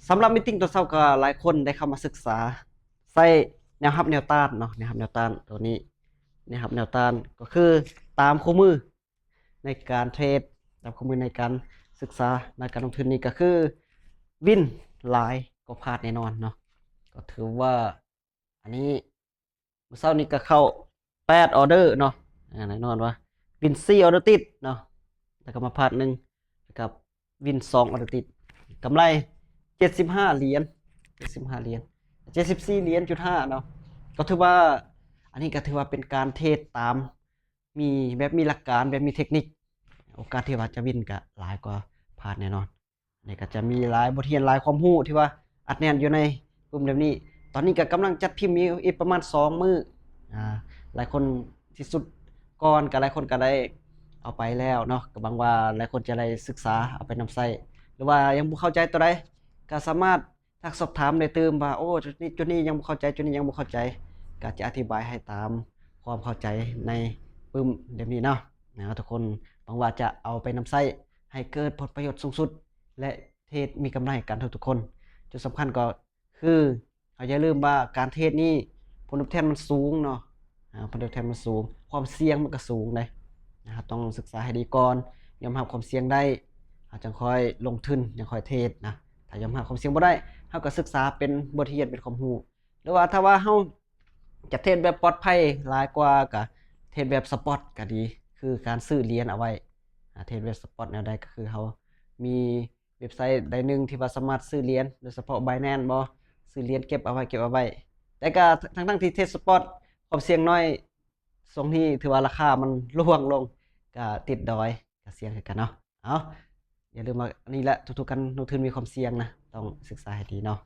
สำหรับมิ팅ตัวเช้าก็หลายคนได้เข้ามาศึกษาใส่แนวรับแนวต้านเนาะแนวรับแนวต้านตัวนี้แนวรับแนวต้านก็คือตามคู่มือในการเทรดตามคู่มือในการศึกษาในการลงทุนนี่ก็คือวินหลายก็พลาดแน่นอนเนาะก็ถือว่าอันนี้เมื่อเช้านี้ก็เข้า8ออเดอร์เนาะแน่นอนว่าวิน4ออเดอร์ติดเนาะแล้วก็มาพลาด1กับวิน2ออเดอร์ติดกำไร75 เหรียญ75 เหรียญ74 เหรียญจุด 5เนาะก็ถือว่าอันนี้ก็ถือว่าเป็นการเทรดตามมีแบบมีหลักการแบบมีเทคนิคโอกาสที่ว่าจะวินก็หลายกว่าพลาดแน่นอนนี่ก็จะมีหลายบทเรียนหลายความรู้ที่ว่าอัดแน่นอยู่ในกลุ่มแบบนี้ตอนนี้ก็กำลังจัดพิมพ์อีกประมาณ2มื้อหลายคนที่สุดก่อนก็หลายคนก็ได้เอาไปแล้วเนาะก็บางว่าหลายคนจะได้ศึกษาเอาไปนำใช้หรือว่ายังบ่เข้าใจตัวใดก็สามารถทักสอบถามได้เติมว่าโอ้จุดนี้ยังบ่เข้าใจจุดนี้ยังบ่เข้าใจก็จะอธิบายให้ตามความเข้าใจในปึ้มแบบนี้เนาะนะครับทุกคนหวังว่าจะเอาไปนำใช้ให้เกิดผลประโยชน์สูงสุดและเทรดมีกำไรกันทุกๆคนจุดสำคัญก็คืออย่าลืมว่าการเทรดนี่ผลตอบแทนมันสูงเนาะผลตอบแทนมันสูงความเสี่ยงมันก็สูงเลยนะครับต้องศึกษาให้ดีก่อนยอมรับความเสี่ยงได้จังค่อยลงทุนจังค่อยเทรดนะถ้ายอมรับความเสี่ยงบ่ได้เฮาก็ศึกษาเป็นบทเรียนเป็นความรู้หรือว่าถ้าว่าเฮาจะเทรดแบบปลอดภัยหลายกว่าก็เทรดแบบสปอตก็ดีคือการซื้อเหรียญเอาไว้เทรดแบบสปอตแนวใดก็คือเฮามีเว็บไซต์ใดหนึ่งที่ว่าสามารถซื้อเหรียญโดยเฉพาะ Binance บ่ซื้อเหรียญเก็บเอาไว้แต่ก็ทั้งๆที่เทรดสปอตความเสี่ยงน้อยทรงนี้ถือว่าราคามันร่วงลงก็ติดดอยก็เสี่ยงคือกันเนาะเอาอย่าลืมว่าอันนี้แหละทุกๆการลงทุนมีความเสี่ยงนะต้องศึกษาให้ดีเนาะ